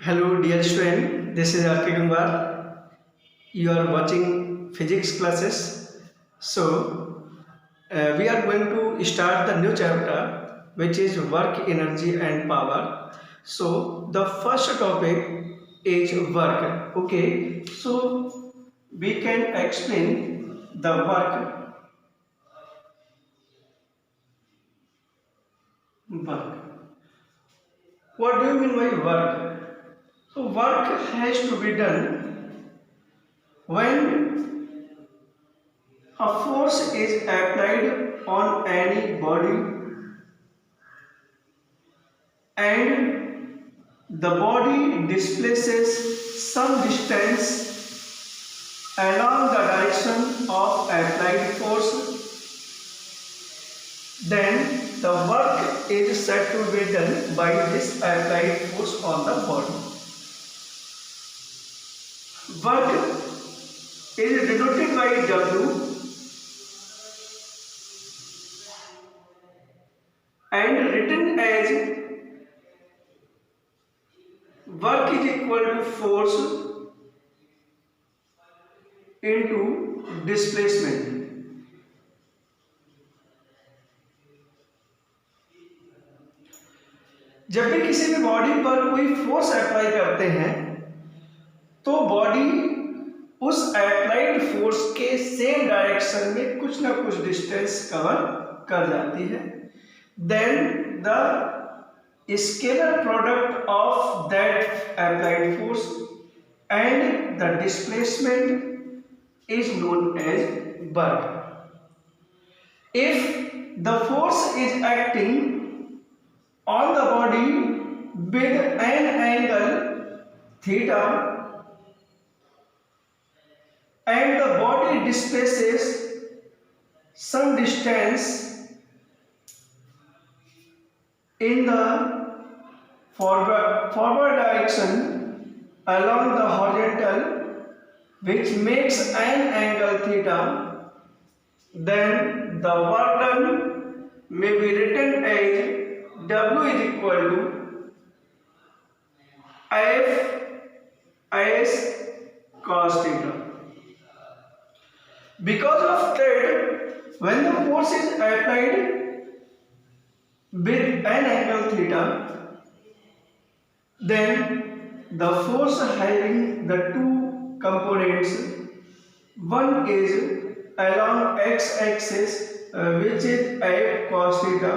Hello dear student, this is R.K. Gangwar. You are watching physics classes. We are going to start the new chapter which is work, energy and power. So the first topic is work. Okay, so we can explain the work. Work. What do you mean by work? So work has to be done when a force is applied on any body and the body displaces some distance along the direction of applied force, then the work is said to be done by this applied force on the body. Work is denoted by W and written as work is equal to force into displacement. जब भी किसी भी body पर कोई force apply करते हैं तो body उस अप्लाइड फोर्स के सेम डायरेक्शन में कुछ ना कुछ डिस्टेंस कवर कर जाती है. Then the scalar product of that applied force and the displacement is known as work. If the force is acting on the body with an angle theta and the body displaces some distance in the forward direction along the horizontal which makes an angle theta, then the work done may be written as W is equal to F as cos theta. Because of that, when the force is applied with an angle theta, then the force having the two components, one is along x-axis which is F cos theta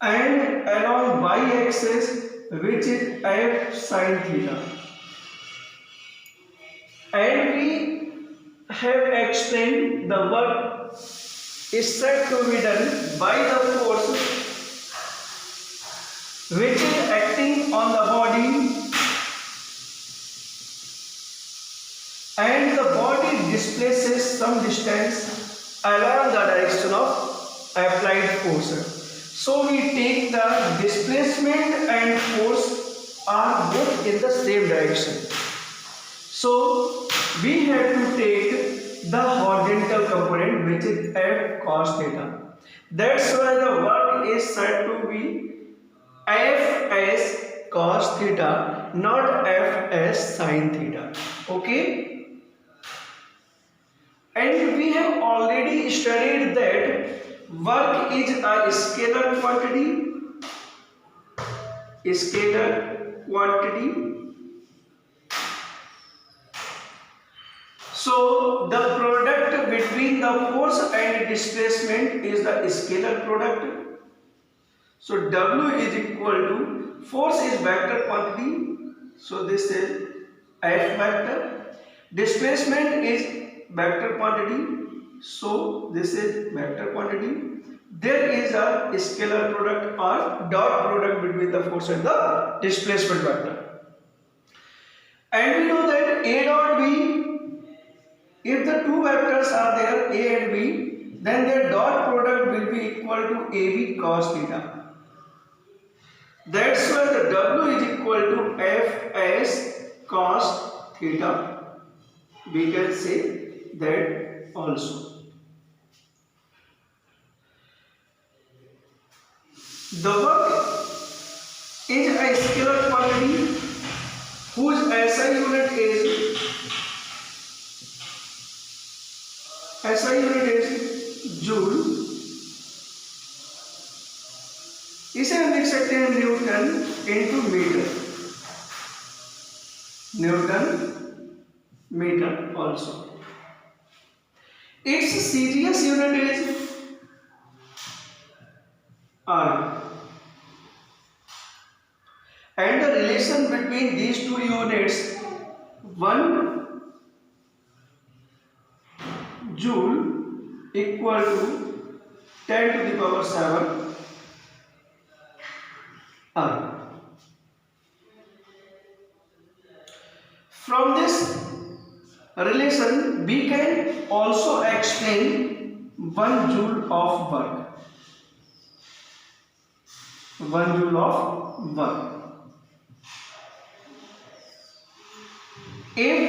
and along y-axis which is F sin theta. And we have explained the work is said to be done by the force which is acting on the body and the body displaces some distance along the direction of applied force. So we take the displacement and force are both in the same direction. So we have to take the horizontal component which is F cos theta. That's why the work is said to be F as cos theta, not F as sin theta. Okay? And we have already studied that work is a scalar quantity. So the product between the force and displacement is the scalar product. So W is equal to, force is vector quantity, so this is F vector. Displacement is vector quantity, so this is vector quantity. There is a scalar product or dot product between the force and the displacement vector. And we know that A dot B, if the two vectors are there A and B, then their dot product will be equal to AB cos theta. That's why the W is equal to F as cos theta. We can say that also. The work is a scalar quantity whose SI unit is joule. इसे हम लिख सकते हैं newton into metre, newton metre also. Its सीरियस unit is erg, and the relation between these two units, 1 joule equal to 10 to the power 7 R. From this relation we can also explain 1 joule of work, 1 joule of work. If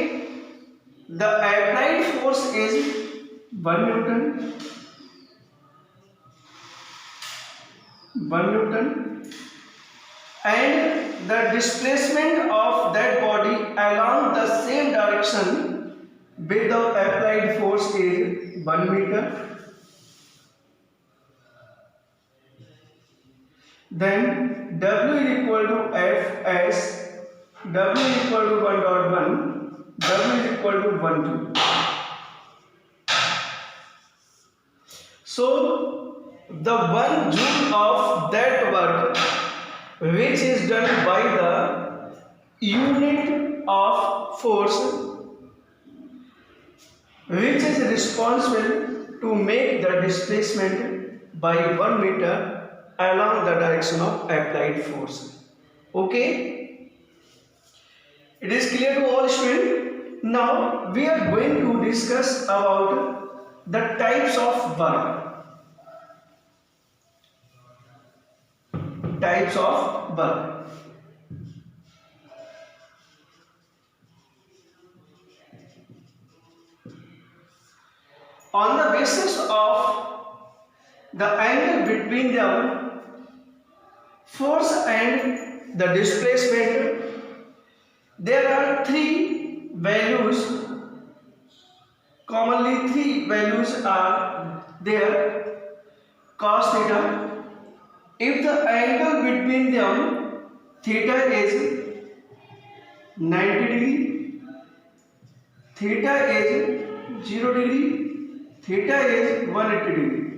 the applied force is 1 Newton, and the displacement of that body along the same direction with the applied force is 1 meter, then W is equal to F as W is equal to 1.1, W is equal to 1 joule. So the 1 joule of that work which is done by the unit of force which is responsible to make the displacement by 1 meter along the direction of applied force. Okay, it is clear to all students. Now we are going to discuss about the types of work. Types of work. On the basis of the angle between them, force and the displacement, there are 3 values. Commonly 3 values are there. Cos theta, if the angle between them theta is 90 degree, theta is 0 degree, theta is 180 degree.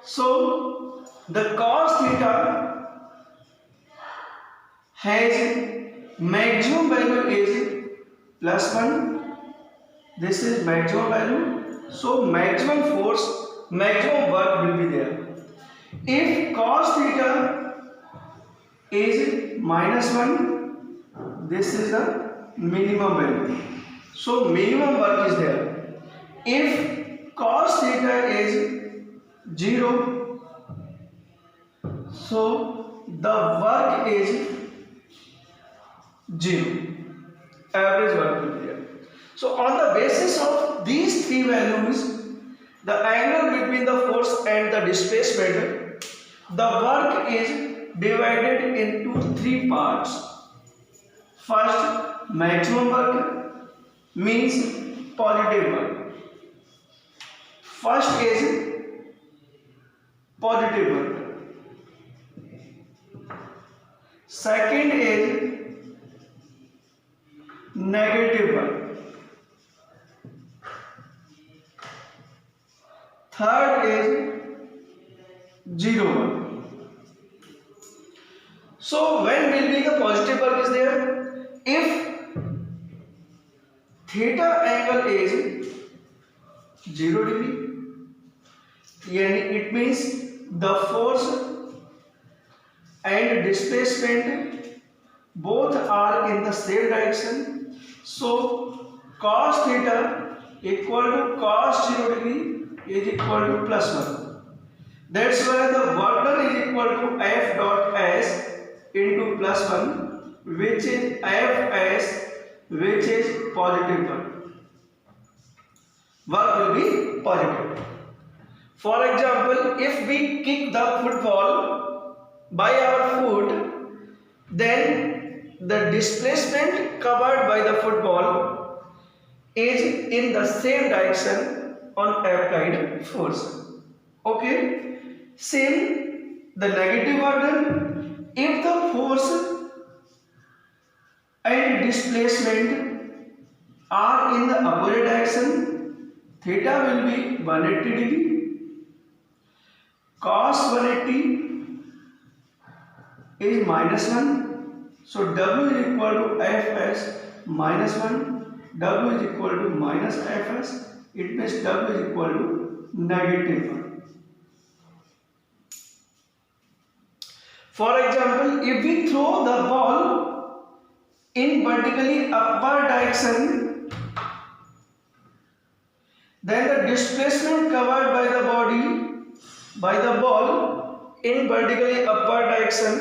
So the cos theta has maximum value is +1. This is maximum value. So maximum force, maximum work will be there. If cos theta is -1, this is the minimum value. So minimum work is there. If cos theta is 0, so the work is 0. Average work will be there. So on the basis of these 3 values, the angle between the force and the displacement, the work is divided into 3 parts. First, maximum work means positive work. First is positive work. Second is negative work. Third is 0 work. So when will be the positive work is there? If theta angle is 0 degree, it means the force and displacement both are in the same direction. So cos theta equal to cos 0 degree is equal to +1. That's why the work done is equal to F dot S into +1, which is Fs, which is positive work. Work will be positive. For example, if we kick the football by our foot, then the displacement covered by the football is in the same direction on applied force. Okay, same the negative order, if the force and displacement are in the opposite direction, theta will be 180 degree, cos 180 is -1, so W is equal to Fs -1, W is equal to minus Fs, it means W is equal to -1. For example, if we throw the ball in vertically upward direction, then the displacement covered by the ball in vertically upward direction,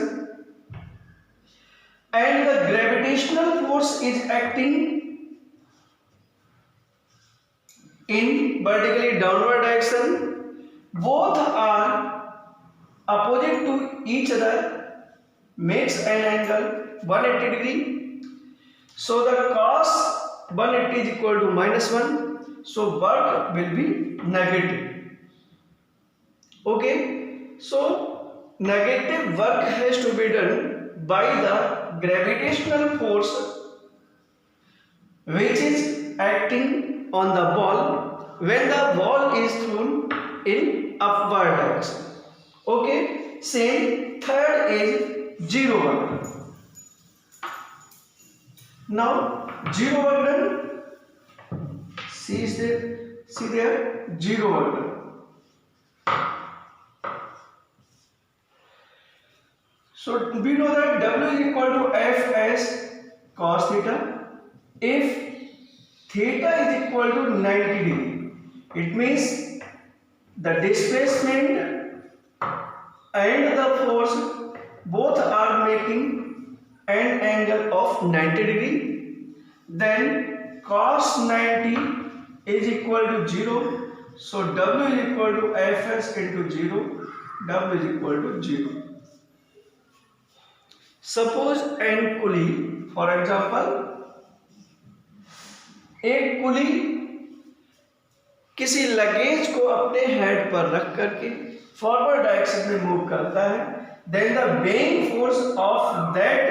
and the gravitational force is acting in vertically downward direction, both are opposite to each other, makes an angle 180 degree. So the cos 180 is equal to -1, so work will be negative. Okay, so negative work has to be done by the gravitational force which is acting on the ball when the ball is thrown in upward direction. Okay, same third is 0 work. Now 0 work done. See there 0 work done. So we know that W is equal to F as cos theta. If theta is equal to 90 degree, it means the displacement and the force both are making an angle of 90 degree, then cos 90 is equal to 0, so W is equal to Fs into 0, W is equal to 0. Suppose an pulley, for example, एक पुली किसी luggage को अपने head पर रख करके forward direction में move करता है, then the weighing force of that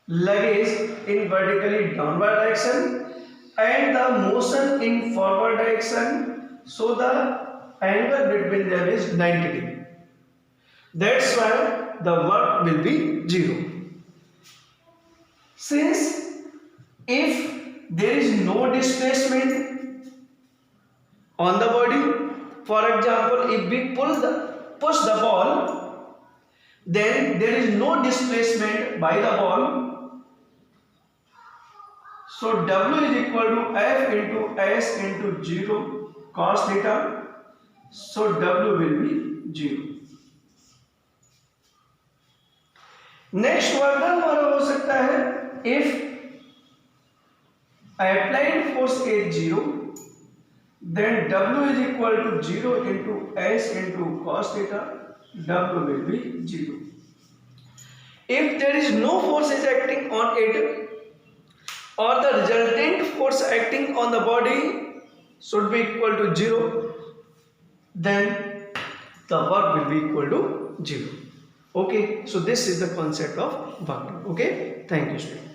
luggage in vertically downward direction and the motion in forward direction, so the angle between them is 90 degree. That's why the work will be 0. Since if there is no displacement on the body, for example, if we push the ball, then there is no displacement by the ball, so W is equal to F into S into 0 cos theta, so W will be 0. Next work हमारा हो सकता है if applied force is 0, then W is equal to 0 into S into cos theta, W will be 0. If there is no force is acting on it, or the resultant force acting on the body should be equal to 0, then the work will be equal to 0. Okay, so this is the concept of work. Okay, thank you, students.